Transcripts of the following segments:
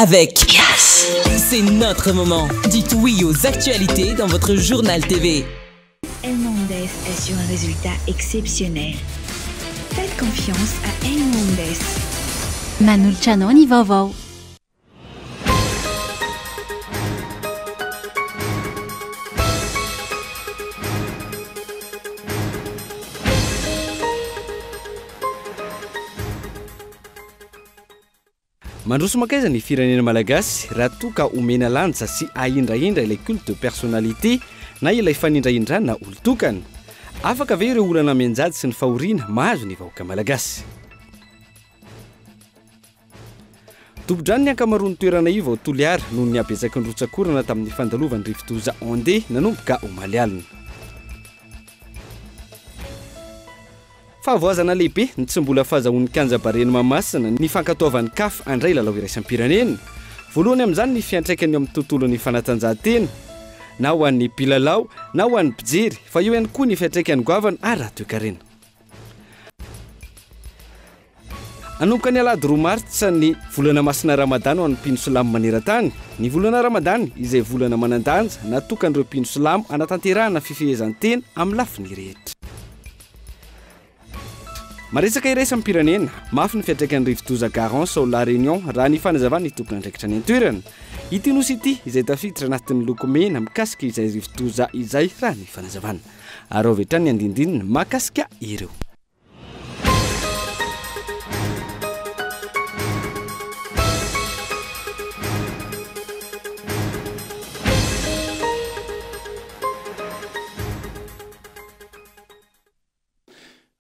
avec Yes. C'est notre moment. Dites oui aux actualités dans votre journal TV. Hernandez assure un résultat exceptionnel. Faites confiance à Hernandez. Manoltrano ny vaovao. Mandroso makaiza ny firenena malagasy raha toa ka omena lanja sy ahindrahindra ilay culte de personnalité na ilay fanindrahindra na olotokana. Afaka ve ireo olana menjady sy ny fahoriana mahazo ny vahoaka malagasy. Topodrano ny ankamaroany toerana io vao Toliara noho ny abetsaky ny rotsakorana tamin'ny fandalovan'ny rivotoza Andé nanomboka omaly alina. Fahavoazana lehibe ny tsy mbola fahazahoan'ny Kanjabareny Mahamasina ny fankatoavan'ny CAF andray lalao iraisam-pirenena. Voalohany amin'izany ny fiantraikany amin'ny tontolon'ny fanatanjahantena na ho an'ny mpilalao na ho an'ny mpijery fa eo ihany koa ny fiantraikany goavana ary raha-toe-karena. Anomboka ny alahady 2 Martsa ny volana masina Ramadana ho an'ny mpino silamo maneran-tany. Ny volana Ramadana izay volana manan-danja natokan'ireo mpino silamo anatanterahana fifehezan-tena amin'ny lafiny rehetra. Maresaka iraisam-pirenena, mafy ny fiantraikan'ny rivotoza Garance ao La Réunion raha ny fanazavana ny tompona andraikitra ny an-toerana. Ity nosy ity izay tafiditra anatin'ny lokomena mikasika izay rivotoza izay raha ny fanazavana. Ary ao avy hatrany ny andindinina mahakasika ireo.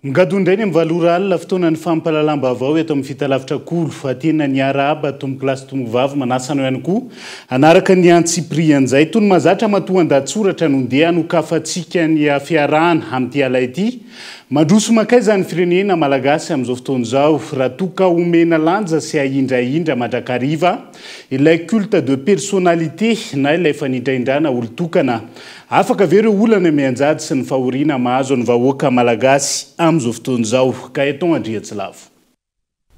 Ngadondray ny mivalora alina fotoana ny fampalalam-baovao eto amin'ny fitalavitra kolo fa tena ny araba tombokilasy tombovavy manasana ihany koa anaraka ny antsiprian'izay tony mazatra matoan-datsoratra nondeha nokafatsika ny fiarahana amin'ity ala ity mandroso makaiza ny firenena malagasy amin'izao fotoan'izao raha toka omena lanja sy ahindrahindra mandrakariva ilay culte de personnalité na ilay fanindrahindrana olotokana. Afaka ve ireo olana mianjady sy ny fahoriana mahazo ny vahoaka malagasy amin'izao fotoan'izao ka eto Andriatsilavo.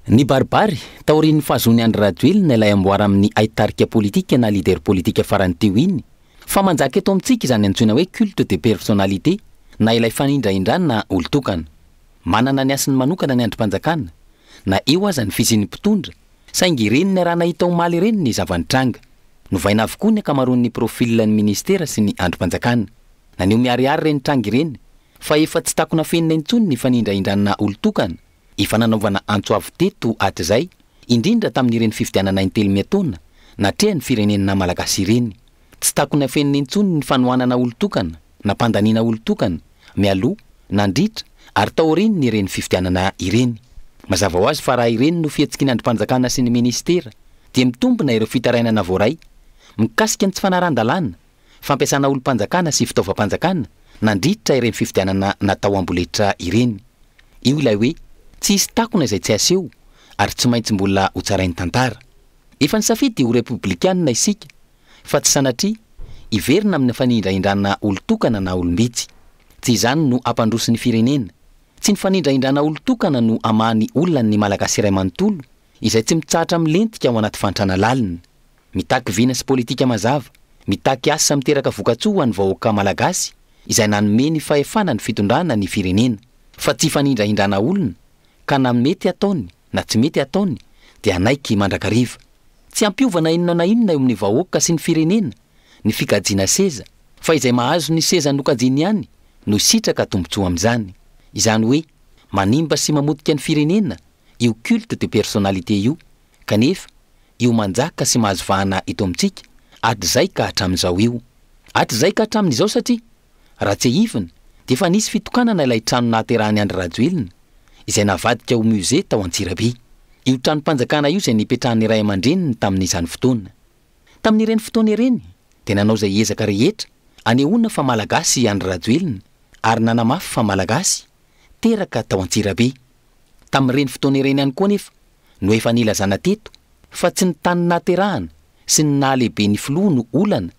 Ny baribary taorian'ny fahazony Andry Rajoelina ilay amboara amin'ny aitarika politika na leader politika farany teo iny fa manjaka eto amintsika izany antsoina hoe culte de personnalité na ilay fanindrahindrana na olotokana. Manana ny asany manokana ny andrim-panjakana na eo aza ny fisian'ny mpitondra saingy ireny ny raha nahita omaly ireny ny zavanitranga. Novaina avokoa ny akamaroan'ny profilan'ny ministera sy ny andrim-panjakana na ny miariary reny tranga ireny fa efa tsy takona fenina intsony ny fanindrahindrana olotokana efa nanaovana antsoavo teto hatrizay indrindra tamin'ireny fifidianana intelo miataona na trehany firenena malagasy ireny. Tsy takona fenina intsony ny fanohanana olotokana na mpandaniana olotokana mialoha nandritra ary taoriny ny ireny fifidianana ireny. Mazava ho azy fa raha ireny no fihetsiky ny andrim-panjakana sy ny ministera dia mitombona ireo fitarainana voaray mikasika ny tsy fanaran-dalàna fampiasana olo-panjakana sy fitaovam-panjakana nandritra ireny fifidianana natao amboletra ireny. Io ilay hoe tsy hisy takona izay tsy aseho ary tsy maintsy mbola ho tsarainy tantara. Efa nisafidy ho republikanina isika fa tsy sanatria iverina amin'ny fanindrahindrana olotokana na olombitsy. Tsy izany no ampandroso ny firenena. Tsy ny fanindrahindrana olotokana no amany olona ny malagasy iray manontolo izay tsy mitsahatra milentika ao anaty fantrana lalina. Mitaky vina sy politika mazava, mitaky asa miteraka vokatsoa ny vahoaka malagasy izay nanome ny fahefana ny fitondrana ny firenena fa tsy fanindrahindrana olona ka na mety ataony na tsy mety ataony dia anaiky mandrakariva. Tsy ampiovana inona na inona eo amin'ny vahoaka sy ny firenena ny fikajiana seza fa izay mahazo ny seza nokajiany ihany no sitraka tombotsoa amin'izany. Izany hoe manimba sy mamotika ny firenena io culte de personnalité io kanefa io manjaka sy mahazo vahana eto amintsika hatrizay ka hatramin'izao io. Hatrizay ka hatramin'izao satria raha tsy hivina dia efa nisy fitokanana ilay trano nahaterahany Andry Rajoelina izay navadika ho musée tao Antsirabe. Io tranom-panjakana io izay nipetrahan'ny ray aman-dreniny tamin'izany fotoana. Tamin'ireny fotoana ireny dia nanao izay ezaka rehetra anehoana fa malagasy Andry Rajoelina ary nanamafy fa malagasy teraka tao Antsirabe. Tamin'ireny fotoana ireny ihany koa nefa no efa nilazana teto fa tsy ny tany nahaterahana sy ny nahalehibe ny filoha no olana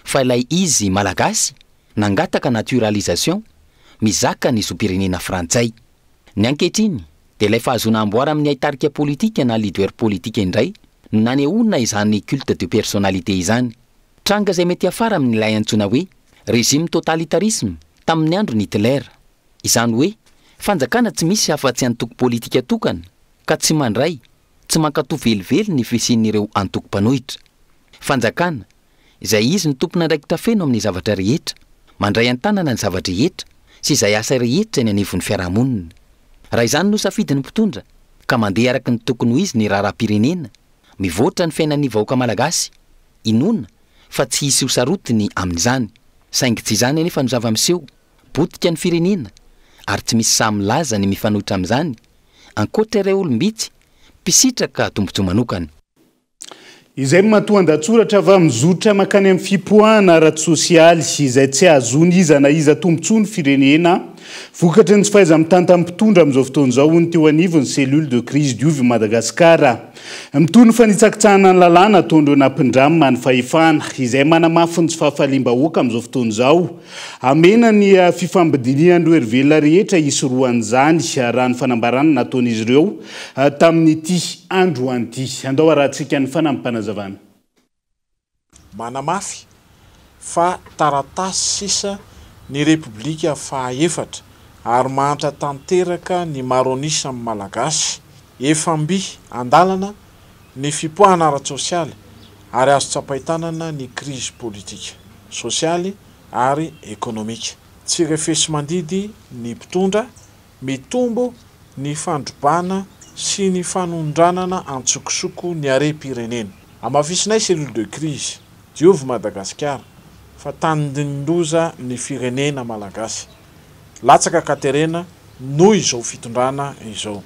fa ilay izy malagasy nangataka naturalisation mizaka ny zopirenena frantsay. Ny ankehitriny dia ilay fahazona amboara amin'ny aitarika politika na leader politika indray no nanehoana izany culte de personnalité izany. Tranga izay mety afara amin'ilay antsoina hoe régime totalitarisme tamin'ny andro ny Hitler. Izany hoe fanjakana tsy misy afa-tsy antoko politika tokana ka tsy mandray, tsy mankatò velively ny fisian'ireo antoko-panohitra. Fanjakana izay izy ny tompona andraikitra feno amin'ny zavatra rehetra, mandray an-tanana ny zavatra rehetra sy izay asa rehetra ny anivon'ny fiarahamonina. Raha izany no safidiny mpitondra ka mandeha araka ny tokony ho izy ny raharaham-pirenena, mivoatra ny fiainan'ny vahoaka malagasy, inona fa tsy hisy hosarotiny amin'izany, saingy tsy izany anefa no zava-miseho, botika ny firenena ary tsy misy samilaza ny mifanohitra amin'izany, ankoatra ireo olombitsy mpisitraka tombontsoa manokana. Izay matoan-datsoratra avy mizotra makany amin'ny fipoahana ara-tsosialy izay tsy azony iza na iza tombontsoa ny firenena, vokatry ny tsy fahaiza mitantana mpitondra amin'izao fotoan'izao ny teo anivon'ny cellule de crise diovy Madagasikara. Mitony fanitsakitsahana ny lalàna ataondreo nampindramina ny fahefana izay manamafy ny tsy fahafaliam-bahoaka amin'izao fotoan'izao. Amena ny fifambidinian'ireo hervelona rehetra hisorohan'izany raha ny fanambarana nataon'izy ireo tamin'ity androany ity. Andao arahantsika ny fanampanazavana. Manamafy fa taratasy sisa ny Repoblika fahaefatra ary mahantra tanteraka ny maronisa amin'ny Malagasy, efamby andalana ny fipoahana ara-tsosialy ary azo tsapaitanana ny crise politika, sosialy ary ekonomika. Tsy refesy mandidy ny mpitondra, mitombo ny fandrobana sy ny fanondranana antsokosoko ny harem-pirenena. Amafisinay cellule de crise diovy Madagasikara fa tandindoza ny firenena malagasy. Latsaka katerena noho izao fitondrana izao.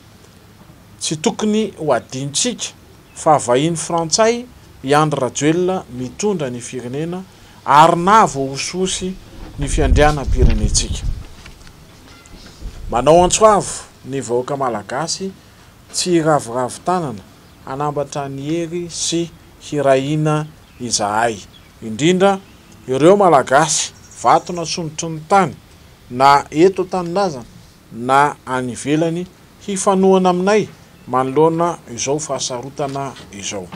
Tsy tokony ho adintsika fa vahiny frantsay Andry Rajoelina mitondra ny firenena ary na voahososy ny fiandrianam-pirenentsika. Manao antsoavo ny vahoaka malagasy tsy ravoravo-tanana anambatra ny hery sy hirahina izahay, indrindra ireo malagasy vatona sonotry ny tany na eto tanindrazana na any ivelany hifanohana aminay manoloana izao fahasarotana izao.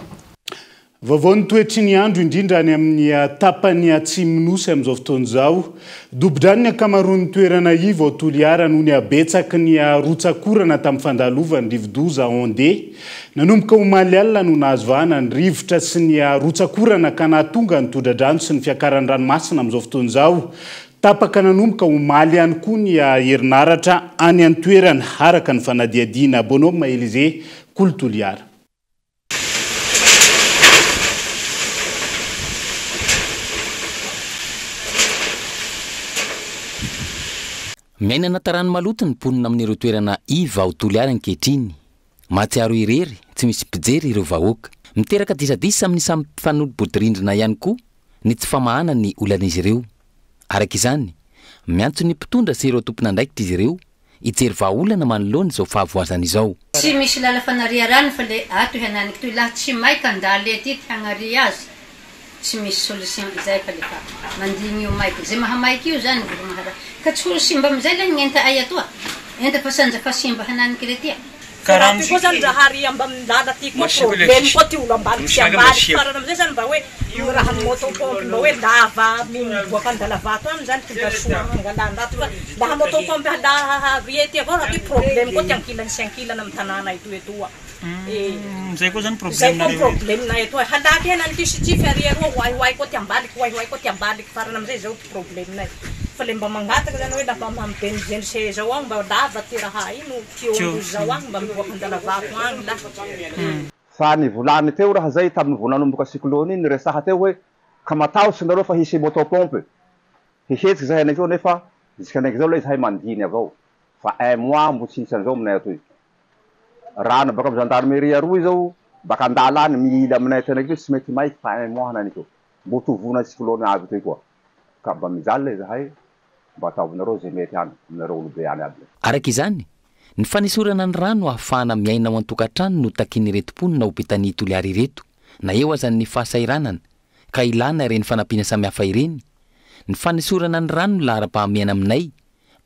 Vaovao ny toetry ny andro indrindra any amin'ny tapany atsimonosy amin'izao fotoan'izao, dobo-drano ny ankamaroan'ny toerana ivo ao Toliara noho ny abetsaky ny rotsakorana tamin'ny fandalovany rivodoza Ondé, nanomboka omaly alina no nahazo vahana ny rivotra sy ny rotsakorana ka nahatonga ny tondra-drano sy ny fiakaran'ny ranomasina amin'izao fotoan'izao. Tapaka nanomboka omaly ihany koa ny herinaratra any an-toerana araka ny fanadiadiana. Bonhomme Élysée, Kolo Toliara. Miainana tarano maloto ny ponina amin'ireo toerana iva ao Toliara ankehitriny. Mahatsiaro irery, tsy misy mpijery ireo vahoaka. Miteraka disadisa amin'ny samy mpifanolo-bodirindrina ihany koa ny tsy famahana ny olan'izy ireo. Araka izany, miantso ny mpitondra sy ireo tompon'andraikitra izy ireo hijery vahaolana manoloana izao fahavoazana izao. Tsy misy lala fanaria rano fa le ato henaniky toy laha tsy maika andaly ety hanaria azy. Tsy misy solution izay fa lefa mandigny io maika. Zay mahamaiky io zany voro mahara. Ka tsy ho simba amizay le ngenta ay atoa. Enta fa sanja fa simba hananiky le tia. Karaha koa zany raha hari ambamy lala ty koa problème koa ty olo ambany tsy ambany farana amizay zany mba hoe io raha motopompe mba hoe lava mivoaka andalavato any zany tonga soa angalandrato fa laha motopompe laha riety avao raha ty problème koa ty ankilany sy ankilana amin'ny tanàna etoa. Zay koa zany problème na problème na etoa halaky henany ty sy tsy fiariaroa hoaihoai koa ty ambaliky hoaihoai koa ty ambaliky farana amizay zao ty problème nay. Fa le mba mangataka zany hoe lafa mambenizeny zao agny mba lava ty raha ino tio zao agny mba mivoaka andalavato agny la. Fa ny volany teo raha zay tamin'ny vonanomboka cyclone iny resaha teo hoe ka matahotsy nareo fa hisy motopompe. Hihetsiky zahay anakeo nefa jusqu'à anaiky zao le zahay mandiny avao. Fa un mois mbo tsy hisy an'izao aminay atoy. Rano baka amin'ny gendarmerie aroy zao baka andala any mila aminay tenakeo tsy mety maiky fa un mois nanakeo. Mbo tovona cyclone avy toy koa. Ka mba mijaly le zahay mba ataovinareo zay mety any aminareo olobe any aby. Araka izany, ny fanisorana ny rano ahafahana miaina ao an-tokantrano no takin'ny retim-ponina ho Betany Toliara ireto, na eo azany ny fahasairanana ka ilana ireny fanampiana samihafa ireny. Ny fanisorana ny rano no lahara-pahamiana aminay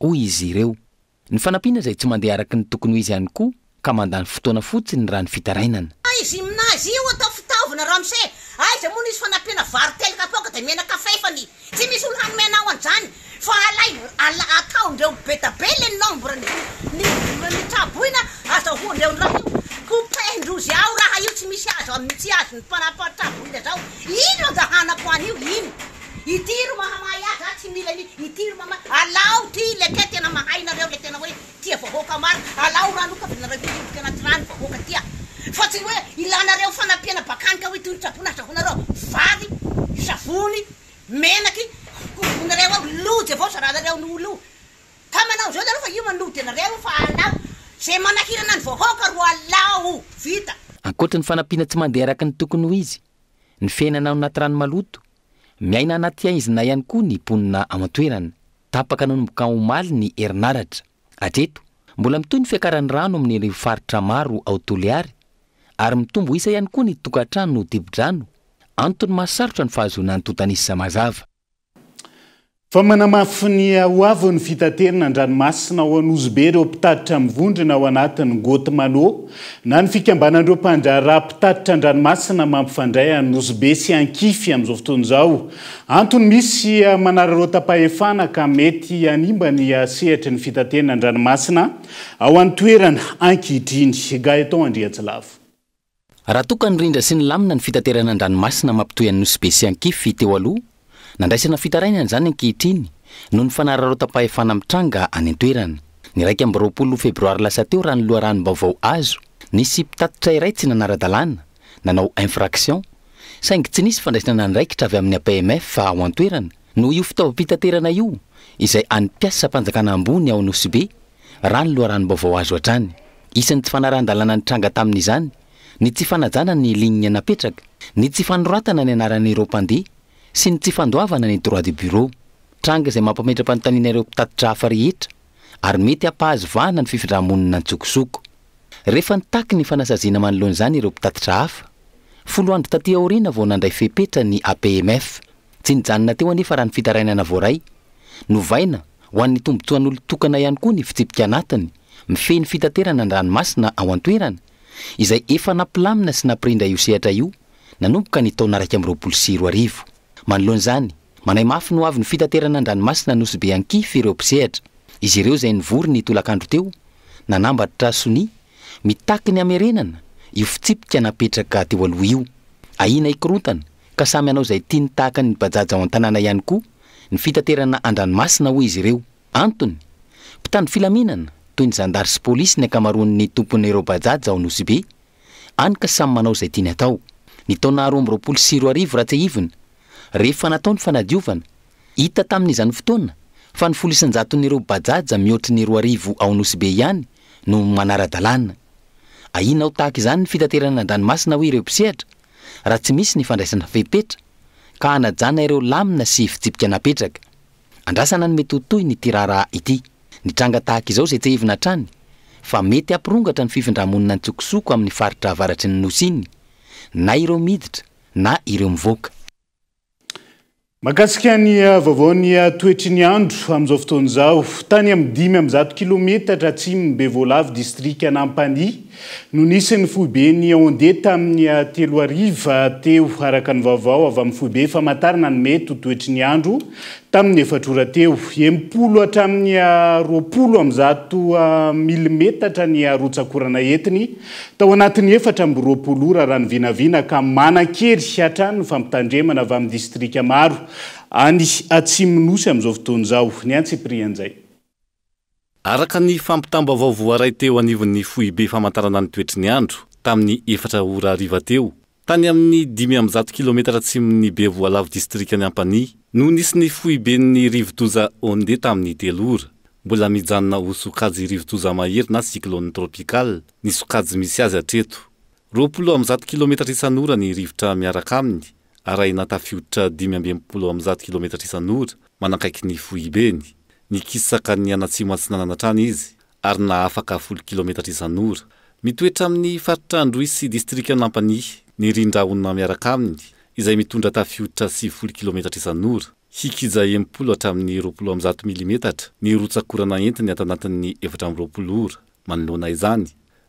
hoy izy ireo. Ny fanampiana izay tsy mandeha araka ny tokony ho izy ihany koa ka mandany fotoana fotsiny ny rano fitarainana. izy minazy io atao fitaovana ramse aiza moa nisy fanampiana vary telaka apoka de mena kafe fany tsy misy olo hanomenao an'izany fa ataondreo betabe le nombre ny traboina azahoandreo raha io kopendrozy ao raha io tsy misy azo amin'ny tsy azo ny mpanaparatraboina zao ino zahanako an'io ino itiry mahamay azy tsy mila itiry mama alao ty leke tena mahainareo le tena hoe tia vahoaka maro alao ranokavnareo irivoka anaty rano vahoaka tia fa tsy hoe ilanareo fanampiana bakanika hoe toytrapona azahonareo vary savony menaky onareo ao lojy avao saranareo n'olo ka manao zao zareo fa io manody anareo fa alao zay manahirana ny vahoaka ro alao vita ankoatra ny fanampiana tsy mandeha araka ny tokony ho izy ny fiainana ao anaty rano maloto miaina anaty aizina ihany koa ny ponina amatoerana tapaka nanomboka omaly ny herinaratra atreto mbola mitoy ny fiakaran'ny rano amin'ny faritra maro ao Toliary ary mitombo isa ihany koa ny tokantrano no Tebodrano antony mahasarotra ny fahazoana ny totanisy mazava fa manamafy ny hoavy ny fitaterana an-dranomasina ao an'Ozibe ireo mpitatitra mivondrona ao anatin'ny Gotemano na ny fikambanan'ireo mpandraharaha mpitatitra an-dranomasina mampifandray an'Ozibe sy Ankify amin'izao fotoana izao. Antony misy manarareo tapahefana ka mety hanimba ny sehatra ny fitaterana an-dranomasina ao amin'ny toerana ankehitriny. Gaëtan Andriatsilava. Raha toka ny rindra sy ny lamina ny fitaterana an-dranomasina mampitoy an'Ozibe sy Ankify teo aloha nandraisana fitarainana izany ankehitriny noho ny fanararao-tapahefana mitranga any an-toerana. Ny 20 febroary lasa teo raha ny loharanom-baovao azo nisy mpitatitra iray tsy nanara-dalàna nanao infraction saingy tsy nisy fandraisana niraikitra avy amin'ny APMF fa ao an-toerana no io fitaovam-pitaterana io izay anympiasa mpanjakana ambony ao an'Ozibe raha ny loharanom-baovao azo hatrany. Isan'ny tsy fanaran-dalàna ny tranga tamin'izany ny tsy fanajana ny ligne napetraka, ny tsy fanoratana ny anaran'ireo mpandeha sy ny tsy fandoavana ny droit de bureau. Tranga izay mampametra-panontaniana ireo mpitatitra hafa rehetra ary mety hampahazo vahana ny fifindra-monina an-tsokosoko. Rehefa nitaky ny fanasaziana manoloana izany ireo mpitatitra hafa, 10 andro taty aoriana vao nandray fepetra ny APMF. Tsy nijanona teo anefa raha ny fitarainana voaray novaina ho an'ny tombotsoan'olo tokana ihany koa ny fitsipika anatiny mifehy ny fitaterana an-dranomasina ao an-toerana izay efa nampilamina sy nampirindra io sehatra io nanomboka ny taona 2024. Manoloana izany, manay mafy no avy ny fitaterana an-dranomasina an'Ozibe Ankify ireo mpisehatra. Izy ireo izay nivory ny tolakandro teo nanambatra soni mitaky ny amerenana io fitsipika napetraka teo aloha io. Ahina ikorotana ka samy anao izay tia nitahaka ny bajaja ao an-tanàna ihany koa ny fitaterana an-dranomasina hoy izy ireo. Antony mpitandro filaminana toy ny zandary sy polisy ny ankamaroan'ny tompon'ireo bajaja ao an'Ozibe any ka samy manao izay tiany atao. Ny taona 2024 raha tsy hivona rehefa natao ny fanadiovana hita tamin'izany fotoana fa ny 100,000 bajaja mihoatry ny 2,000 ao an'Ozibe ihany no manara-dalàna. Ahina ho tahaka izany ny fitaterana an-dranomasina hoy ireo mpisehatra raha tsy misy ny fandraisana fepetra ka hanajana ireo lamina sy fitsipika napetraka. Andrasana ny mety ho toy ny tirara ity. Ny tranga tahaka izao izay tsy hivona hatrany fa mety hampirongatra ny fifindra-monina an-tsokosoko amin'ny faritra avaratry ny Nosiny na ireo miditra na ireo mivoaka. Makasika ny vaovaony toetry ny andro amin'izao fotoana izao tany amin'ny 500 kilometatra atsimo Bevoalavo district Nampany no nisy ny foibe ny Ondé tamin'ny 3 ariva teo araka ny vaovao avy amin'ny foibe famantarana ny mety toetry ny andro tamin'ny 4 ora teo 70 hatramin'ny 20 milimetatra ny rotsakorana entiny tao anatin'ny 420 ora raha ny vinavina ka manan-kery hatrany ny fampitandremana avy amin'ny distrika maro any Atsimonosy amin'izao fotoana izao. Ny Antsiprian'izay. Araka ny fampitambavao voaray teo anivon'ny foibe famantarana ny toetry ny andro tamin'ny 4 ora ariva teo tany amin'ny 500 kilometatra atsimon'ny Bevoalavo distrika Nampany no nisy ny foibe ny rivodoza Ondé tamin'ny 3 ora. Mbola mijanona ho sokajy rivodoza mahery na cyclone tropical ny sokajy misy azy hatreto. 20 kilometatra isan'ora ny rivotra miaraka aminy arahina tafiotra 520 kilometatra isan'ora manakaiky ny foibeny. Ny kisaka ny anatsimo atsinanana trany izy ary na afaka 10 kilometatra isan'ora. Mitoetra amin'ny faritra Androisy distrika Nampany ny rindrahona miaraka aminy izay mitondra tafiotra 70 kilometatra isan'ora. Hikija 70 hatramin'ny 20 milimetatra ny rotsakorana entiny ato anatin'ny 420 ora. Manoloana izany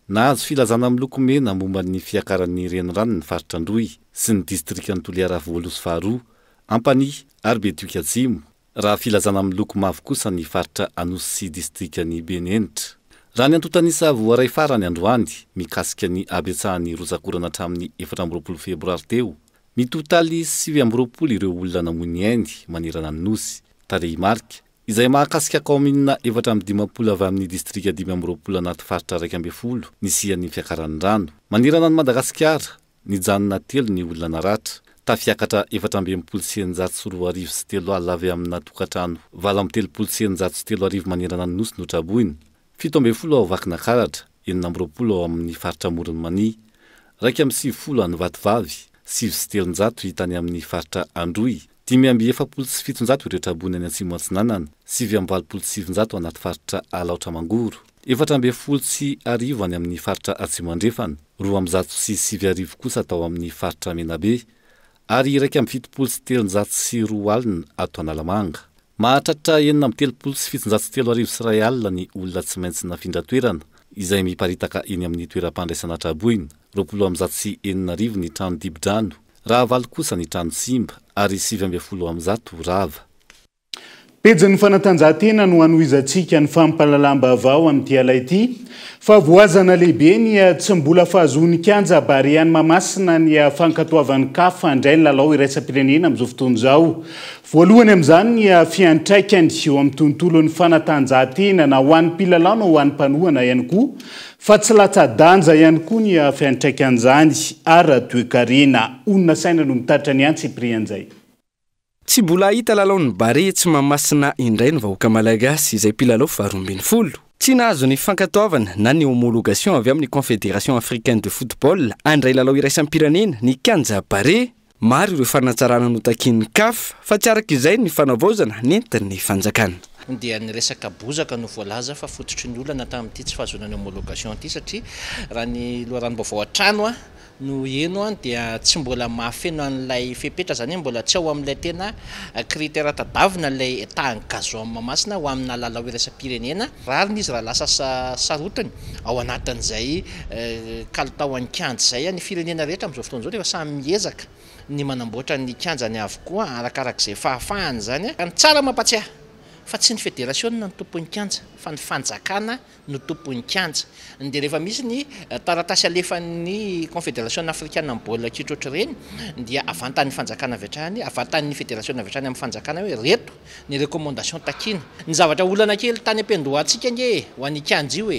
nahazo filazana amin'ny lokomena momba ny fiakaran'ny renirano ny faritra Androy sy ny distrika ny Toliara voalohany faharoa Ampani ary Betuika Atsimo raha filazana amin'ny loko mavo kosa ny faritra Anosy sy distrika ny Benenitra. Raha ny antotanisa voaray farany androany mikasika ny abetsahany rosakorana hatramin'ny 14 febroary teo. Mitotaly 7 ireo olona namony ainy manerana ny nosy. Tarehy marika izay mahakasika kaomina 450 avy amin'ny distrika 5 anaty faritra 12 nisian'ny fiakaran'ny rano. Manerana ny Madagasikara nijanona telo ny olona naratra. Tafiakatra 773 avy amina tokatrano 773 manerana ny nosy notraboiny. 17 ao Vakinankaratra, 20 ao amin'ny faritra Morony Mania, 270 any Vatovavy, 700 hitany amin'ny faritra Androy, 577 ireo trabony any Atsimo Atsinanana, 727 anaty faritra Alaotra Mangoro, 490 any amin'ny faritra Atsimo Andrefana, 207 kosa atao amin'ny faritra Menabe, ary 172 ato Analamanga. Mahatratra 773 sy iray alina ny olona tsy maintsy nafindra toerana izay miparitaka eny amin'ny toeram-pandraisana traboiny, 24 ny trano dibo-drano, raha 9 kosa ny trano simba ary 70 rava. Pejin'ny fanatanjahantena no anoizantsika ny fampahalalam-baovao amin'ity ala ity fa voazana lehibe ny tsy mbola fahazoany kianja Bariany Mamasina ny fankatoavan'ny CAF handray ny lalao iraisam-pirenena amin'izao fotoana izao. Voalohany amin'izany ny fiantraikany eo amin'ny tontolon'ny fanatanjahantena na ho an'ny mpilalao na ho an'ny mpanohana ihany koa fa tsy latsa-danja ihany koa ny fiantraikan'izany ary toekarena onona saina no mitaritra ny antsy prian'izay. Tsy mbola hita lalaon'ny Bari tsy Mamasina indray ny vahoaka malagasy izay mpilalao faharoa ambin'ny folo. Tsy nahazo ny fankatoavana na ny homologation avy amin'ny Confédération africaine de football handray lalao iraisam-pirenena ny kianja Bari. Maro ireo fanatsarana notakin'ny CAF fa tsy araka izay ny fanavaozana nentin'ny fanjakana. Dia ny resaka bozaka no voalaza fa fototry ny olana tamin'ity tsy fahazonany homologation ity satria raha ny loharanom-baovao an-trano no eno dia tsy mbola mahafeno an'ilay fepetra zany mbola tsy ao amin'ilay tena critère tadavina ilay tahany gazo amin'ny Mamasina ho amina lalao iraisam-pirenena rariny izy raha lasa sarotiny ao anatin'izay kalitao an'ny kianja zay ny firenena rehetra amin'izao fotoana izao rehefa samy miezaka ny manamboatra ny kianjany avokoa arakarak'izay fahafahany zany ny tsara mampatsiahy fa tsy ny fédération no tompon'ny kianja fa ny fanjakana no tompon'ny kianja. Dia rehefa misy ny taratasy alefan'ny Confédération africaine amin'ny baolina kitra ohatr'ireny dia avantan'ny fanjakana avy hatrany, avantan'ny fédération avy hatrany amin'ny fanjakana hoe reto ny recommandation takina. Ny zavatra olana kely tany ampendohantsika nge ho an'ny kianja io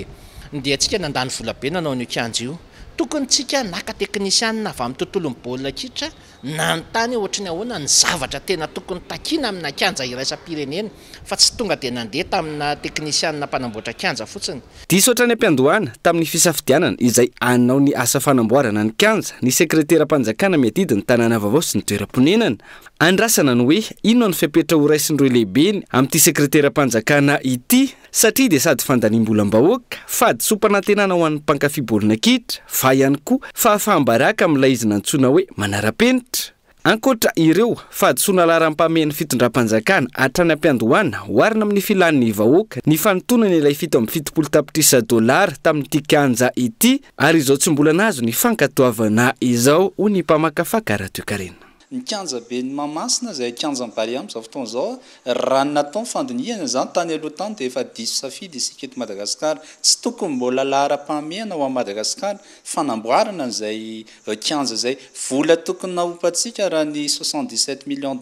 dia tsika nandany vola be nanao ny kianja io. Tokony tsika naka teknisianina avy amin'ny tontolon'ny baolina kitra nanontany ohatrany ahoana ny zavatra tena tokony takina amina kianja iraisam-pirenena fa tsy tonga dia nandeha tamina teknisianina mpanamboatra kianja fotsiny. Diso ohatrany ampiandohana tamin'ny fisafidianana izay anao ny asa fanamboarana ny kianja ny sekretera-panjakana miadidiny tanàna vaovao sy ny toeram-ponenana. Andrasana ny hoe inona ny fepetra ho raisin'ireo lehibeny amin'ity sekretera-panjakana ity satria dia sady fandaniam-bolam-bahoaka fady sopanatenana ho an'ny mpankafy baolina kitra fa ihany koa fahafahambaraka amin'ilay izy nantsoina hoe manara-penitra. Ankoatra ireo fahadisoana laharam-pamehan'ny fitondram-panjakana hatrany ampiandohana oharina amin'ny filan'ny vahoaka ny fanotonany ilay $770 tamin'ity kianja ity ary izao tsy mbola nahazo ny fankatoavana izao ho ny mpamakafaka ara-toekarena. Ny kianja be ny Mamasina zay kianja Bari amin'izao fotoana izao raha natao fandinihana zany tany aloha tany dia efa diso safidy isika eto Madagasikara tsy tokony mbola lahara-pahamehana ho Madagasikara fanamboarana izay kianja zay vola tokony nahopatsika raha ny 77 millions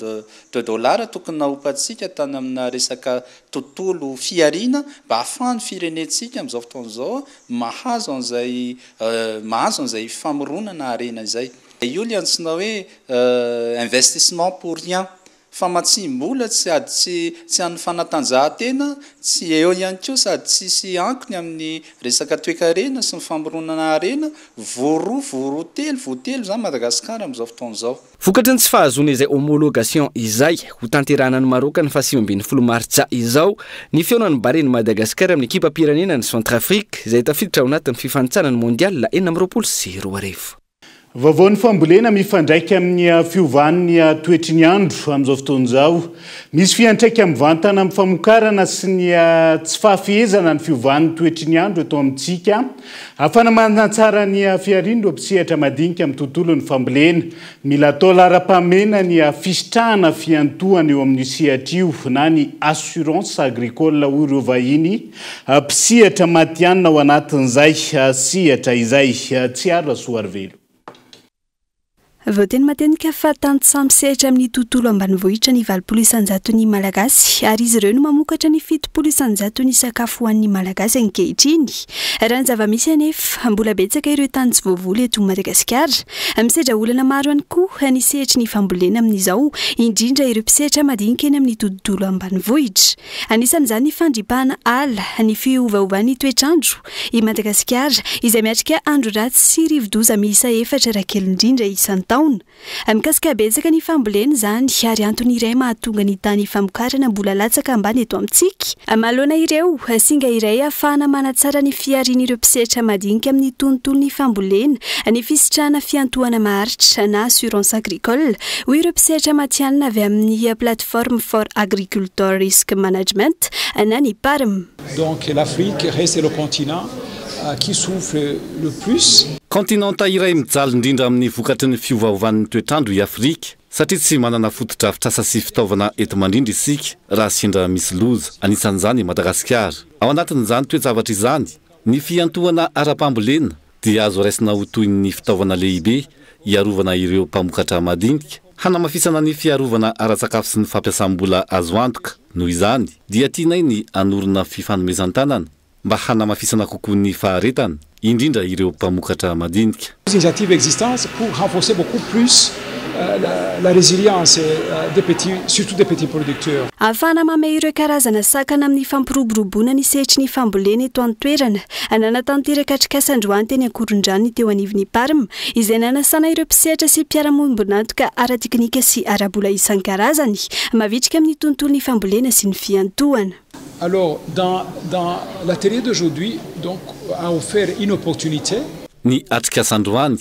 de dollars tokony nahopatsika tany amina resaka tontolo fiarina mba hahafahan'ny firenentsika amin'izao fotoana izao mahazo an'izay famoronana arena izay. Io li antsona hoe investissement pour rien fa matsimbola tsy ady tsy an'ny fanatanjahantena tsy eo ihany koa sady tsisy ankony amin'ny resaka toekarena sy ny famoronana arena voatelo zany Madagasikara amin'izao fotoana izao. Vokatry ny tsy fahazona izay homologation izay ho tanterahana ny Maroka ny 7 martsa izao ny feonan'ny Bari ny Madagasikara amin'ny ekipa pirenena ny Centrafrique izay tafiditra ao anatin'ny fifanitsanany mondial 2020. Vaovao ny fambolena mifandraika amin'ny fiovan'ny toetry ny andro amin'izao fotoan'izao. Misy fiantraika amin'ny vantana amin'ny famokarana sy ny tsy fahafehezana ny fiovan'ny toetry ny andro eto amintsika. Afana manatsara ny fiarindro mpisehatra madinika amin'ny tontolon'ny fambolena. Mila atao lara-pamena ny fisitrahana fiantohana eo amin'ny sehatra io na ny assurance agricole hoy ireo vahiny. Mpisehatra matianina ao anatin'izay sehatra izay tsy aro Soarvelo. Voateny matenika fa tantsaha misehatra amin'ny tontolo ambanivohitra ny 700 ny malagasy ary izy ireo no mamokatra ny 700 ny sakafo ho an'ny malagasy ankehitriny. Raha ny zava-misy anefa mbola betsaka ireo tany tsy voavoly eto Madagasikara. Misedra olana maro ihany koa ny sehatry ny fambolena amin'izao, indrindra ireo mpisehatra madinika eny amin'ny tontolo ambanivohitra. Anisan'izany ny fandripahana ala, ny fiovaovan'ny toetrandro i Madagasikara izay miatrika andro ratsy sy rivo-doza miisa 4 rakely indrindra isan-taona. Mikasika betsaka ny fambolena zany ary antony iray mahatonga ny tany famokarana mbola latsaka ambany eto amintsika. Mahalona ireo singa iray ahafahana manatsara ny fiarian'ireo mpisehatra madinika amin'ny tontolon'ny fambolena, ny fisitrahana fiantohana maharitra na assurance agricole hoy ireo mpisehatra matianina avy amin'ny plateforme for agriculture risk management na ny PARM. Donc l'Afrique reste le continent qui souffre le plus. Kontinanta iray mijaly indrindra amin'ny vokatry ny fiovaovan'ny toetrandro i Afrika satria tsy manana fotodrafitra asa sy fitaovana eto mandrindra isika raha sendra misy loza. Anisan'izany Madagasikara. Ao anatin'izany toe-javatra izany, ny fiantohana ara-pambolena dia azo raisina ho toy ny fitaovana lehibe hiarovana ireo mpamokatra madinika, hanamafisana ny fiarovana ara-tsakafo sy ny fampiasam-bola azo antoka. Noho izany dia tianay ny anorina fifanomezan-tanana mba hanamafisana kokoa ny faharetana indrindra ireo mpamokatra madinika. Les initiatives existantes pour renforcer beaucoup plus la résilience des petits, surtout des petits producteurs. Afana mamay ireo karazana sakana amin'ny fampiroboroboana ny sehatry ny fambolena eto an-toerana. Nanatanteraka atrikasa androany teny Ankorondrano teo anivon'ny PARM izay nanasana ireo mpisehatra sy mpiara-monibonantoka ara-teknika sy ara-bola isan-karazany mavitrika amin'ny tontolon'ny fambolena sy ny fiantohana. Alors, dans l'atelier d'aujourd'hui, donc, a offert une opportunité. Ny atrikasandroany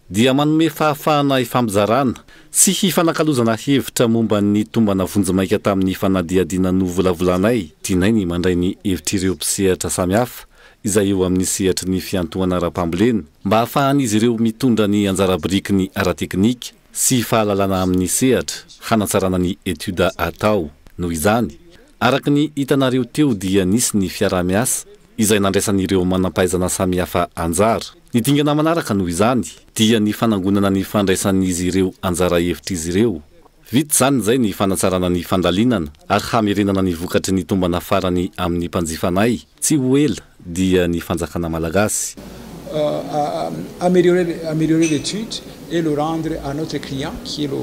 dia manome fahafahana ifambizarana sy hifanakalozana hevitra momba ny tombana vonjimaika tamin'ny fanadiadiana novolavolanay. Tianay ny mandray ny hevitr'ireo mpisehatra samihafa izay eo amin'ny sehatry ny fiantohana ara-pambolena mba hahafahan'izy ireo mitondra ny anjara biriky ny ara-teknika sy fahalalana amin'ny sehatra hanatsarana ny etuda atao. Noho izany, araka ny hitanareo teo dia nisy ny fiara-miasa izay nandraisan'ireo manampahaizana samihafa anjara. Ny dingana manaraka noho izany dia ny fanangonana ny fandraisan'izy ireo anjara hevitry ireo. Vita zany zay ny fanatsarana ny fandalinana ary hamerenana ny vokatry ny tombana farany amin'ny mpanjifanay. Tsy ho ela dia ny fanjakana malagasy. Améliorer l'étude et le rendre à notre client qui est le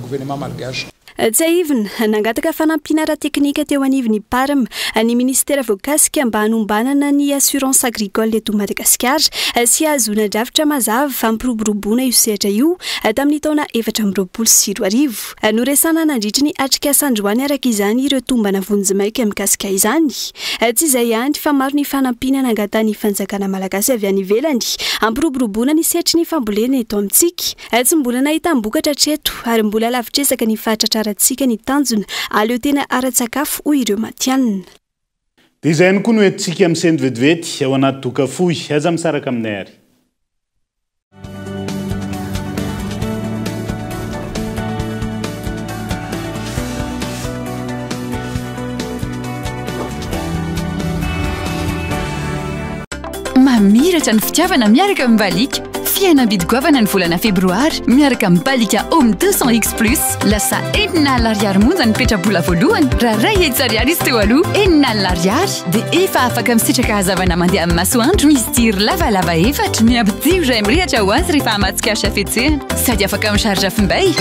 gouvernement malgache. Tsy aivina nangataka fanampiana ara-teknika teo anivon'ny PARM ny ministera voakasika mba hanombanana ny assurance agricole eto Madagasikara sy hazona-drafitra mazava fampiroboroboana io sehatra io tamin'ny taona 2024. Noresana nandritra ny atrikasandroany araka izany ireo tombana vonjimaika mikasika izany. Tsy izay ihany fa maro ny fanampiana nangatany fanjakana malagasy avy any ivelany hampiroboroboana ny sehatry ny fambolena eto amintsika. Tsy mbola nahita mbokatra hatreto ary mbola lavitresaka ny fahatratrara tsika ny tanjona aleo tena ara-tsakafo hoy ireo matianina. Dia izay ihany koa no entintsika amin'ny sendra vetivety ao anaty doka fohy. Aza misaraka aminay ary. Mamiratra ny fitiavana miaraka amin'ny balika. Fihenam-bidy-goavana ny volana febroary miaraka amin'ny balika Home 200X Plus. Lasa 9 ariary monja ny petrabola voalohany raha ray hetsy ariary izy teo aloha 9 ariary dia efa afaka misitraka hazavana mandeha amin'ny masoandro misy jiro lavalava 4 miampitio iray mirehatra ho azy rehefa hamatsika fetsehana sady afaka misharitra finday.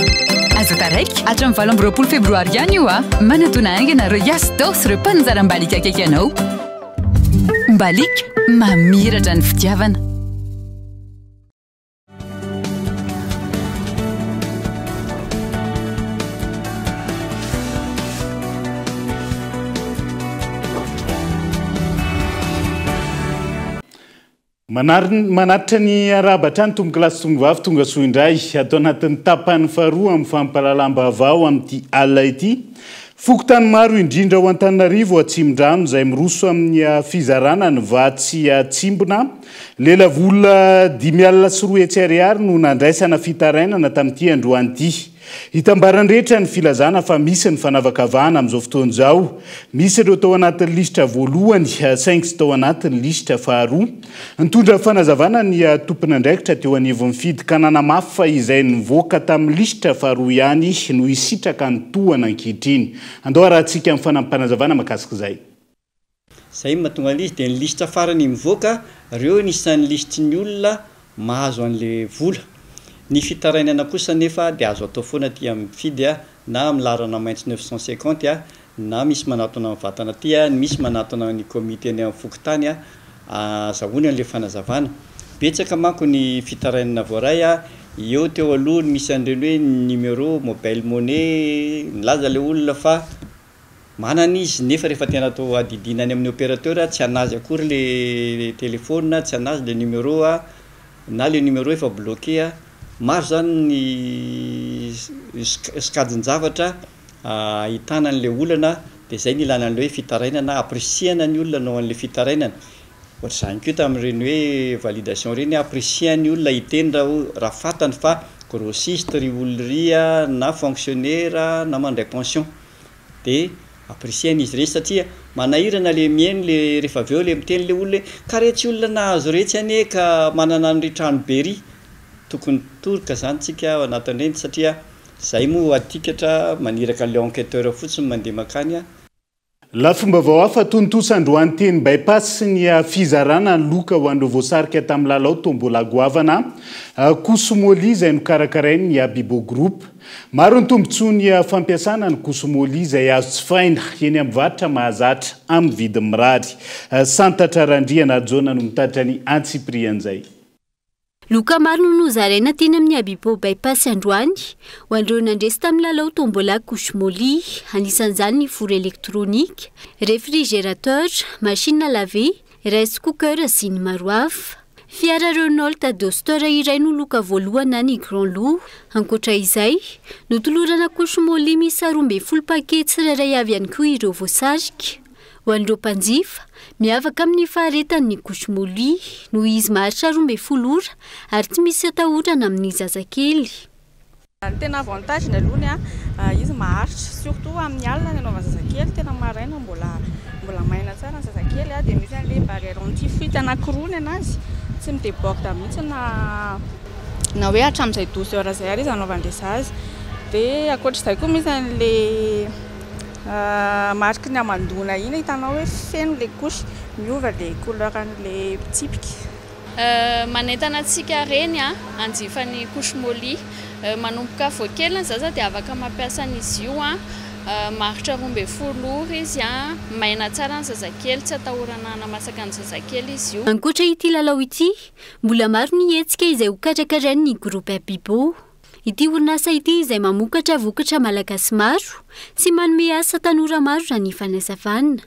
Azo taraiky hatramin'ny 20 febroary ihany io manatona aingana ireo yasdos ireo mpanjaram-balika akaiky anao. Balika mamiratra ny fitiavana. manatitra ny arabatra ny tombo kilasy tombovavy tonga soa indray atao anatin'ny tapany faharoa amin'ny fampalalam-baovao amin'ity alina ity fokotany maro indrindra ho Antananarivo Atsimon-drano izay miroso amin'ny fizarana ny vatsy Atsimbona lelavola 5,3 no nandraisana fitarainana tamin'ity androany ity. Hitambarany rehetra ny filazana fa misy ny fanavakavahana amin'izao fotoana izao. Misy ireo tao anatin'ny lisitra voalohany, saingy tsy tao anatin'ny lisitra faharoa. Nitondra fanazavana ny tompon'andraikitra teo anivon'ny fidikanana mafy fa izay nivoaka tamin'ny lisitra faharoa ihany no hisitraka ny tohana ankehitriny. Andao arahantsika amin'ny fanampanazavana mahakasika izay. Zay mahatonga izy dia ny lisitra farany mivoaka, ireo nisan'ny lisitry ny olona mahazo an'ilay vola. Ny fitarainana kosa nefa dia azo atao foana aty amin'ny fidy na amin'ny larana maintsy 950 na misy manatona amin'ny vatana aty misy manatona ny komite ny amin'ny fokotany azahoany an'ilay fanazavana. Betsaka manko ny fitarainana voaray eo teo aloha misy an'ireny hoe numéro mobile money nilaza ilay olona fa manana izy nefa rehefa tena atao adidinany amin'ny opérateur tsy anazy akory le téléphone, tsy anazy le numéro na le numéro efa bloqué. Maro zany ny skadin-javatra ahitana an'ilay olana dia zay ny ilana an'ilay hoe fitarainana appréciana ny olona nao an'ilay fitarainana. Ohatr'izany koa tamin'ireny hoe validation ireny apprécian'ny olona hiteny raha fantany fa grossiste, rivolerie na fonctionnaire na mandray pension dia appréciany izy ireny satria manahirana le mihaino le rehefa avy eo le miteny le olona ka retsy olona nahazo retsy anie ka manana ny trano bery. Tokony toroka zany tsika ao anatin'ireny satria zay moa atikatra maniraka an'ilay enquêteur fotsiny mandeha makany. Lafomba hafa tontosa androany teny bypass ny fizarana ny loka ho an'ireo voasarika tamin'ny lalao tombola goavana Kosomoli izay nokarakarainy ny Abibo Group. Maro ny tombontsoa ny fampiasana ny Kosomoli izay azo tsy faina eny amin'ny varotra mahazatra amin'ny vidiny mirary. Santatra Randriana Jona no mitatra ny Antsiprian'izay. Loka maro no zaraina teny amin'ny Abibo bypass androany ho an'ireo nandresy tamin'ny lalao tombola Kosomoli, anisan'izany ny four électronique, réfrigérateur, machine à laver, rice cooker sy ny maro hafa. Fiara Renault Duster iray no loka voalohany ny Grand Loup. Ankoatra izay, notolorana Kosomoli misy 12 paquet tsirairay avy ihany koa ireo voasarika. Ho an'ireo mpanjifa, miavaka amin'ny faharetan'ny Kosomoli no izy maharitra 12 ora ary tsy misy atahorana amin'ny zazakely. Tena avantage ny alohany izy maharitra surtout amin'ny alina ny anaovana zazakely tena maraina mbola maina tsara ny zazakely dia misy an'ilay barrière anti-fuite anankiroa ny anazy tsy midéborde mihitsy na hoe hatramin'izay 12 heures zay ary izy anaovan'ilay zaza. Dia ankoatr'izay koa misy an'ilay mariky ny amandona iny hitanao hoe feno le couche miova le couleur an'ilay tsipika. Manentana antsika reny anjifan'ny Kosomoli manomboka voakeliny zaza dia afaka mampiasa an'izy io maharitra 12 ora izy maina tsara ny zazakely tsy atahorana namasaka ny zazakely izy io. Ankoatra ity lalao ity mbola maro ny hetsika izay ho karakarain'ny groupe Abibo. Ity orinasa ity izay mamokatra vokatra malagasy maro sy manome asa tanora maro raha ny fanazavana.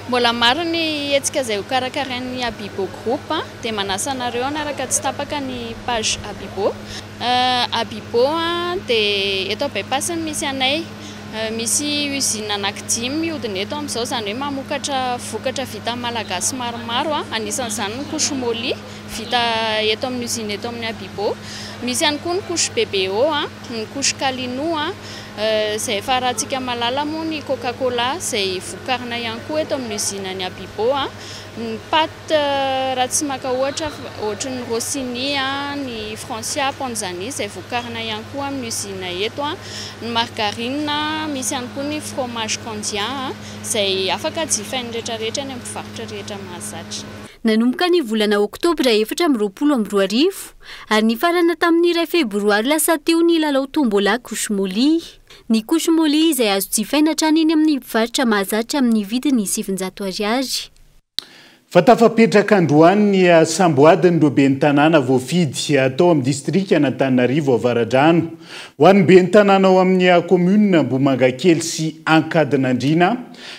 Mbola maro ny hetsika izay ho karakarain'ny Abibo Group dia manasa anareo anaraka tsy tapaka ny page Abibo. Abibo dia eto bypass misy anay misy usine anaky 5 mihodina eto amin'izao izany hoe mamokatra vokatra vita malagasy maromaro anisan'izany ny Kosomoli vita eto amin'ny usine eto amin'ny Abibo. Misy ihany koa ny couche BBO, ny couche Kalino izay efa rahantsika malala moa ny Coca-Cola izay vokarina ihany koa eto amin'ny usine ny Abibo. Ny pâte raha tsy maka ohatra ny Rossini, ny Francia Panzani izay vokarina ihany koa amin'ny usine eto. Ny margarine misy ihany koa ny fromage Candian izay afaka jifain'ny rehetrarehetra ny mpivarotra rehetra mahazatra. Nanomboka ny volana Oktobra 2022 ary ny farana tamin'ny 2 Febroary lasa teo ny lalao tombola Kosomoli. Ny Kosomoli izay azo jifaina hatrany eny amin'ny mpivarotra mahazatra amin'ny vidiny 700 ariary. fa tafapetraka androany samboadiny ro ben'ny tanàna voafidy atao amin'ny distrika Antananarivo Avaradrano ho an'ny ben'ny tanàna ao amin'ny commune Mbomangakely sy Ankadinandriana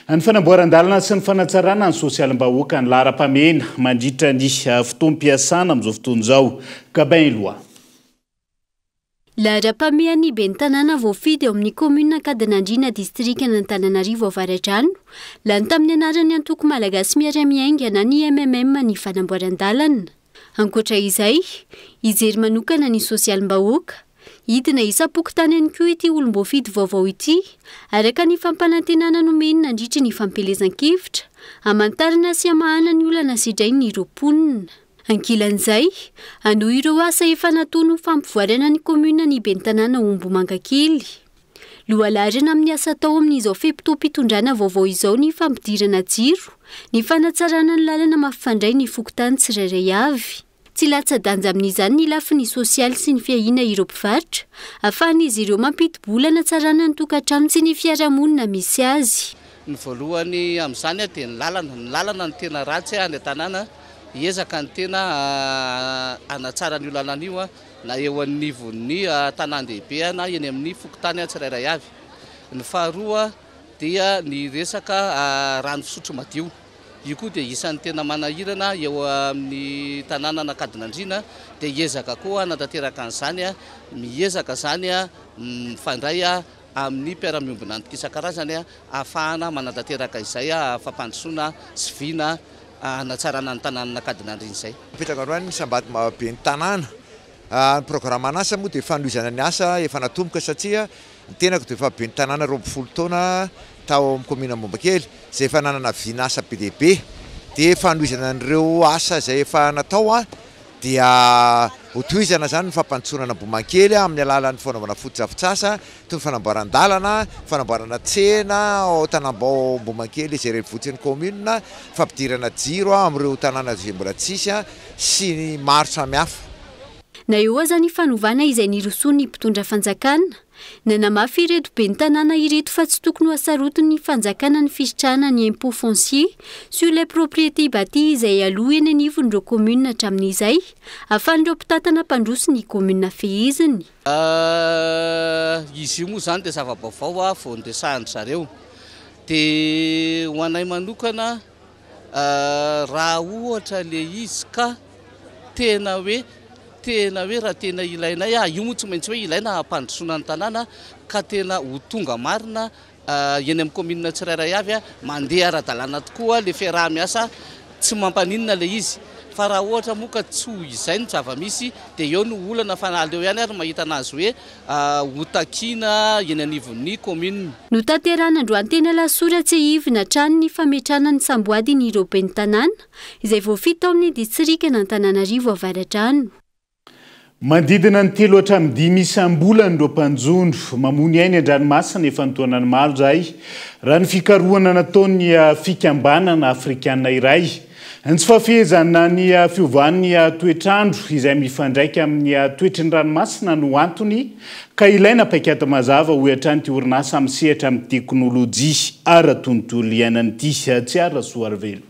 ny fanamboaran-dalana sy ny fanatsarana ny sosialim-bahoaka ny lara-pamena mandritra ny fotoam-piasana amin'izao fotoana izao Gabin Loa. Lara-pamehan'ny ben'ny tanàna voafidy eo amin'ny commune Ankadinandriana distrika Antananarivo Avaradrano lany tamin'ny anarany antoko malagasy miara-miaingana ny MMM ny fanamboaran-dalana. Ankoatra izay, ijery manokana ny sosialim-bahoaka, hidina isapokotany ihany koa ity olom-boafidy vaovao ity, araka ny fampanantenana nomeny nandritra ny fampelezan-kevitra, hamantarana sy hamahana ny olana sidray ny roponina. Ankilan'izay, anoho ireo asa efa nataony fampivoarana ny commune ny ben'ny tanàna Mbomangakely. Lohalarana amin'ny asa tao amin'izao feptom-pitondrana vaovao izao ny fampidirana jiro, ny fanatsarana ny lalana mampifandray ny fokontany tsirairay avy. Tsy latsa-danja amin'izany ny lafiny sosialy sy ny fiahiana ireo mpivarotra, ahafahan'izy ireo mampidi-bola natsarana ny tokantrano sy ny fiarahamonina misy azy. Ny voalohany amin'izany dia ny lalana ny tena ratsy any tanàna, hiezaka ny tena anatsara ny lalana io na eo anivon'ny tanàn-dehibe na eny amin'ny fokontany tsirairay avy. Ny faharoa dia ny resaka rano fisotro madio. Io koa dia isan'ny tena manahirana eo amin'ny tanàna Ankadinandriana dia hiezaka koa natateraka an'izany miezaka zany mifandray amin'ny mpiara-miombona isan-karazany ahafahana manatateraka izay fampandrosoana sy viana anatsarana ny tanàna Ankadinandriana izay. Petraka androany ny sambaty mahabe ny tanàna. Ny programme asa moa dia fandroizana ny asa efa natomboka satria ny tenako dia efa be ny tanàna 20 taona tao amin'ny commune Mbomangakely izay efa nanana viana asa be dia be. Dia fandroizana an'ireo asa izay efa natao dia hotohizana zany ny fampandrosoana Mbomangakely amin'ny alalan'ny fanaovana foto-drafitr'asa toy ny fanamboaran-dalana, fanamboarana tsena ao tanambao Mbomangakely izay renivohitsin'ny commune, fampidirana jiro amin'ireo tanàna izay mbola tsisy sy ny maro samihafa. Na eo aza ny fanovana izay nirosoany mpitondra fanjakana, nanamafy ireto ben'ny tanàna ireto fa tsy tokony ho hasarotiny ny fanjakana ny fisitrahana ny impôt foncier sur les propriétés bâties izay aloha eny anivon'ireo commune hatramin'izay, ahafahan'ireo mpitatana mpandroso ny commune fehiziny. Izy io moa zany dia zava-baovao vao nodresahany zareo. Dia ho anay manokana raha ohatra le izy ka tena hoe raha tena ilainay io moa tsy maintsy hoe ilaina hampandrosoana ny tanàna ka tena ho tonga marina eny amin'ny commune tsirairay avy mandeha ara-dalàna tokoa le fiaraha-miasa tsy mampaninona le izy. Fa raha ohatra moa ka tsy izay ny zava-misy dia eo no olana fa aleo ihany ary mahita anazy hoe ho takiana eny anivon'ny commune. Notanterana androany tena lasoratsy ivina hatrany ny fametrana ny samboady ny ireo ben'ny tanàna izay voafito ao amin'ny distrika Antananarivo Avaradrano. Mandidina ny 3 hatramin'ny 5 isam-bolana ireo mpanjondro mamony ainy an-dranomasina efa nitoanany maro zay raha ny fikarohana nataony fikambanana afrikanina iray. Ny tsy fafehezana ny fiovahan'ny toetrandro izay mifandraika amin'ny toetrin'ny ranomasina no antony ka ilaina paikata mazava ho hatrany ty orinasa amin'ny sehatra amin'ny teknôlôjia ara-tontolo iainan'ity tsy ara-soa arvelo.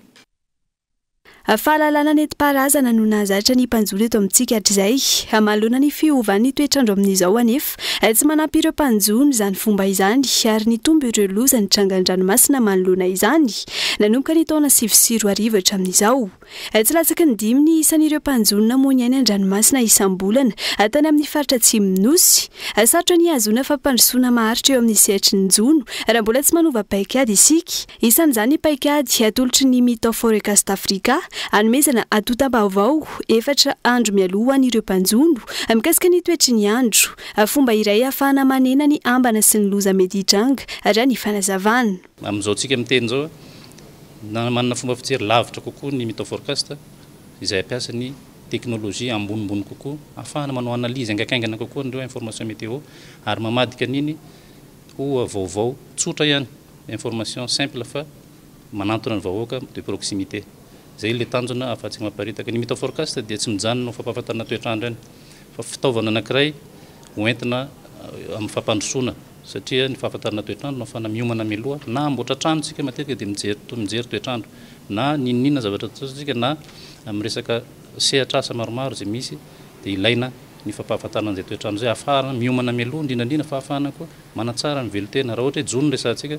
Fahalalana nentim-paharazana no nahazatra ny mpanjono eto amintsika hatrizay hamalona ny fiovan'ny toetrandro amin'izao anefa tsy manampy ireo mpanjono izany fomba izany ary nitombo ireo loza ny trangan-dranomasina manoloana izany nanomboka ny taona 2024 hatramin'izao. Tsy latsaky ny 5 ny isan'ireo mpanjono namoany ainy an-dranomasina isam-bolana tany amin'ny faritra Atsimon'Nosy. Sarotra ny azona fampandrosoana maharitra eo amin'ny sehatry ny jono raha mbola tsy manova paikady isika. Isan'izany paikady atolotry ny Mitao Forecast Africa anomezana atotam-baovao 4 andro mialoha an'ireo mpanjono mikasika ny toetry ny andro, fomba iray ahafahana manena ny ambana sy ny loza mety hitranga raha ny fanazavana. Amin'izao tsika miteny zao manana fomba fijery lavitra kokoa ny Mitao Forecast izay ampiasa ny teknôlôjia ambonimbony kokoa ahafahana manao analyse angaikaingana kokoa nireo information météo ary mamadika niny ho vaovao tsotra ihany, information simple fa manantona ny vahoaka de proximité. Zay le tanjona afatsika mamparitaka ny Mitao Forecast dia tsy mijanona no fampahafantarana toetrandro ihany fa fitaovana anankiray hoentina amin'ny fampandrosoana satria ny fahafantarana toetrandro no afana miomana miloha na amboatra trano tsika matetika dia mijery toetrandro na ninina zavatra tsika na amin'ny resaka sehatrasa maromaro zay misy dia ilaina ny fampahafantarana an'izay toetrandro zay afahana miomana mialoha indrindrandrindra fa afahana koa manatsara ny velotena raha ohatra hoe jony resantsika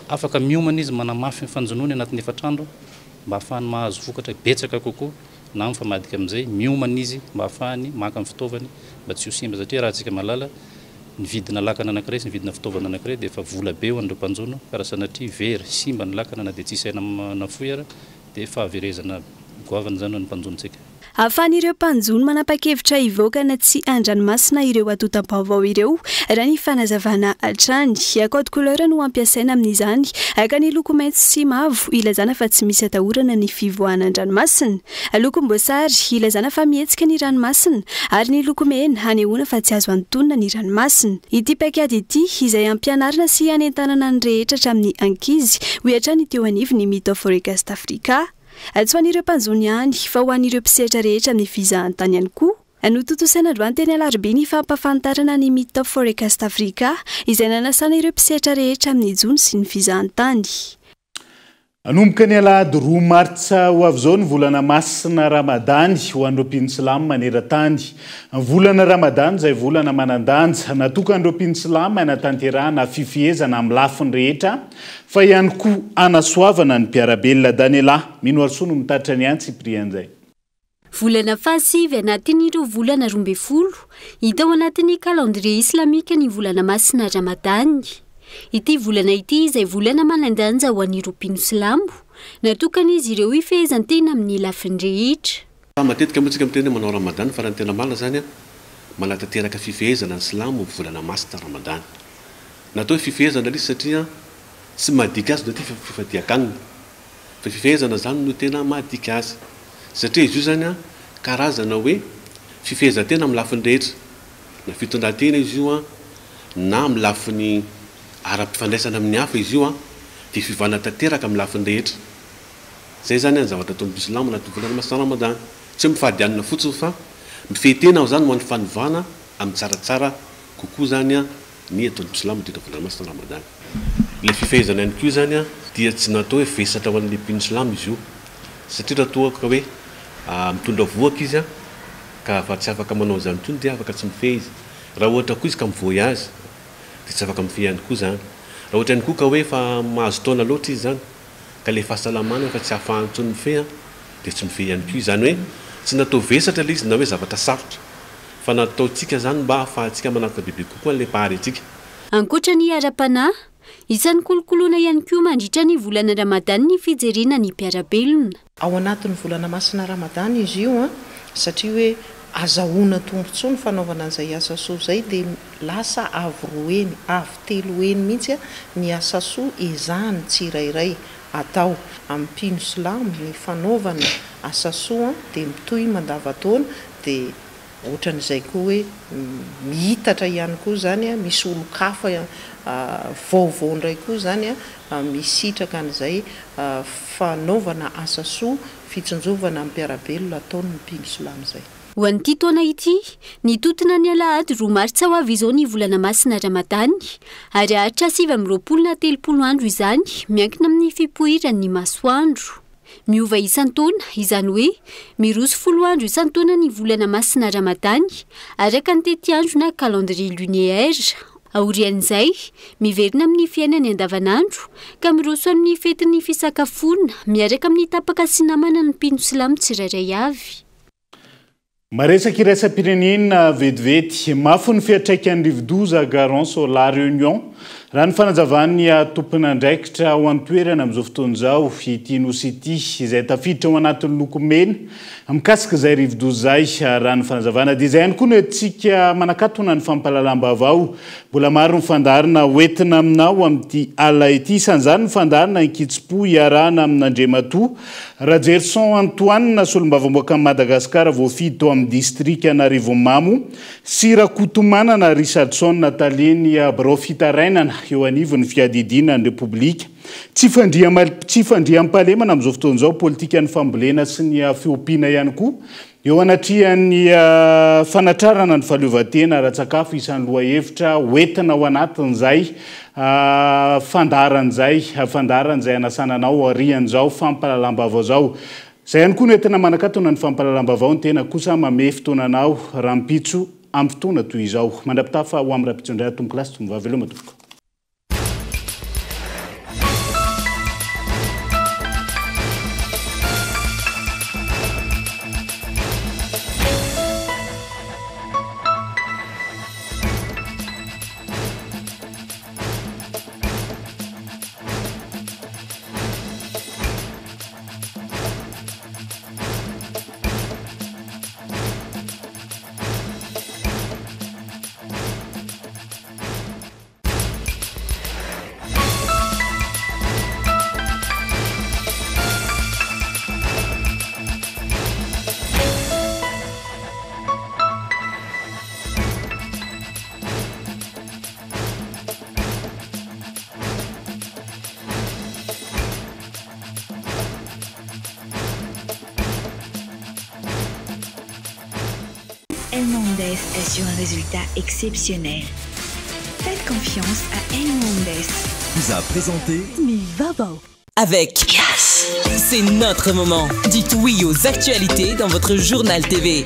afaka miomana izy manamafy ny fanjonony anatin'ny efatrandro mba ahafahany mahazo vokatra betsaka kokoa na mifamadika amin'izay miomana izy mba ahafahany maka amin'ny fitaovany mba tsy ho simba satria raha tsika malala ny vidina lakana anankiray sy ny vidina fitaovana anankiray dia efa vola be ho an'ireo mpanjono ka raha sanatria very simba ny lakana na dia tsy isaina nafoy ara dia efa averezana goavana zany ho ny mpanjonontsika. Ahafan'ireo mpanjono manapa-kevitra hivoakana tsy andranomasina ireo atotam-baovao ireo raha ny fanazavana hatrany akode couleur no ampiasaina amin'izany ka ny loko maitso sy mavo ilazana fa tsy misy atahorana ny fivoahana an-dranomasina, lokom-boasary ilazana fa mihetsika ny ranomasina ary ny loko mena hanehoana fa tsy azo antonona ny ranomasina. Ity paikady ity izay ampianarana sy hanentanana ny rehetra hatramin'ny ankizy hoetra ny teo anivy ny Mito Forecast Africa. Tsy ho an'ireo mpanjony ihany fa ho an'ireo mpisehatra rehetra amin'ny fizahantany ihany koa. Notontosaina androany teny alarobia ny fampafantarana ny Mito Forecast Africa izay nanasana ireo mpisehatra rehetra amin'ny jony sy ny fizahantany. Anomboka ny alahady 2 martsa ho avy izao ny volana masina Ramadany ho an'ireo mpino-silamo maneran-tany. Volana Ramadany izay volana manan-danja natokana an'ireo mpino-silamo hanatanterahana fifihezana amin'ny lafiny rehetra fa ihany koa hanasoavana ny mpiarabelona Daniela. Mino Arsoa no mitaritra ny antsy prian'izay. Volana fahasivy anatin'ireo volana 12 hita ao anatin'ny calendrier islamika ny volana masina Ramadany. Ity volana ity izay volana manan-danja ho an'ireo mpino-silamo natokana izy ireo hifehezan-tena amin'ny lafiny rehetra. Matetika moa tsika miteny manao Ramadany fa raha ny tena marina zany manatanteraka fifehezana ny silamo volana masina Ramadany. Natao fifehezana ilay satria tsy mahadika azy no ty fifadiakanina fa fifehezana zany no tena mahadika azy satria izy io zany karazana hoe fifehezan-tena amin'ny lafiny rehetra na fitondran-tena izy io na amin'ny lafiny ara-pifandraisana amin'ny hafa izy io dia fivana tanteraka amin'ny lafiny rehetra. Zay zany ny zavatra atao amin'ny Islamo na volana masina Ramadany tsy mifadianana fotsiny fa mifehy-tena ao zany ho an'ny fanovana amin'ny tsaratsara kokoa zany ny atao amin'ny Islamo dia volana masina Ramadany. Ilay fifehezana ihany koa zany dia tsy natao hoe vesatra ho an'ny mpino-silamo izy io satria raha toa ka hoe mitondra voaka izy ka fa tsy afaka manao zany intsony dia afaka tsy mifehy izy. Raha ohatra koa izy ka mivoyage dia tsy afaka mifehy ihany koa zany. Raha ohatra ihany koa ka hoe fa mahazo taona loatra izy zany ka ilay fahasalamana fa tsy ahafahany intsony mifehy dia tsy mifehy ihany koa. Izany hoe tsy natao vesatra ilay izy na hoe zavatra sarotra fa nataontsika zany mba ahafahantsika manaraka bebe kokoa an'ilay paharentsika. Ankoatra ny ara-panahy isan'ny kolokoloana ihany koa mandritra ny volana Ramadany ny fijerena ny mpiarabelona. Ao anatin'ny volana masina Ramadany izy io satria hoe azahoana tombontsoa ny fanaovana an'izay asa soa izay dia lasa avy roeny avy telo eny mihitsy ny asa soa ezahany tsirairay atao amin'ny mpino-silamo ny fanaovana asa soa dia mitohy mandavataona dia ohatran'izay koa hoe mihitatra ihany koa zany misy olo-kafa vaovao ndray koa zany misitraka an'izay fanaovana asa soa fitsinjovana amin'ny mpiarabelona ataony ny mpino-silamo izay. Ho an'ity taona ity nitotona ny alahady 2 martsa ho avy izao ny volana masina Ramadany ary ahatra 720 na 30 andro izany miankina amin'ny fipoiran'ny masoandro. Miova isan-taona izany hoe miroso 10 andro isan-taona ny volana masina Ramadany araka ny tety-andro na calendrier lunaire. Aorian'izay miverina amin'ny fiainany andavanandro ka miroso amin'ny fetin'ny fisakafoana miaraka amin'ny tapaka sy namana ny mpino-silamo tsirairay avy. Maresaka iraisam-pirenena vetivety mafy ny fiantraikan'ny rivodoza Garance au La Réunion raha ny fanazavan'ny tompon'andraikitra ao an-toerana amin'izao fotoana izao ity nosy ity izay tafiditra ao anatin'ny loko mena mikasika izay rivodoza izay raha ny fanazavana dia izay ihany koa no antsika manakatona ny fampahalalam-baovao mbola maro ny fandarina hoentina aminao amin'ity alina ity isan'izany ny fandarina Ankitsimpo iarahana amin'Andriamatoa Rajerson Antoine solombavam-boaka Madagasikara voafidy tao amin'ny distrika Anarivomamo sy Rakotomanana Richardson Nataleny Brofitarainana eo anivon'ny fiadidina ny Repoblika. Tsy fandriam-pahalemana amin'izao fotoana izao politika ny fambolena sy ny fiompiana ihany koa eo anatrihan'ny fanatrarana ny fahaleovan-tena ara-tsakafo isan'ny loha hevitra hoentina ao anatin'izay fandaran'izay anasananao arian'izao fampalalam-bavao zao zay ihany koa no entina manakatona ny fampalalam-bavao ny tena kosa mame fotoananao raha mipitso amin'ny fotoana toy izao mandra-pitafa ho amin'ny raha-pitso indray tombokilasy tombovavy aleo matomboka. Elmondes est sur un résultat exceptionnel. Faites confiance à Elmondes. Vous a présenté Mi Vavo. Avec Yes. C'est notre moment. Dites oui aux actualités dans votre journal TV.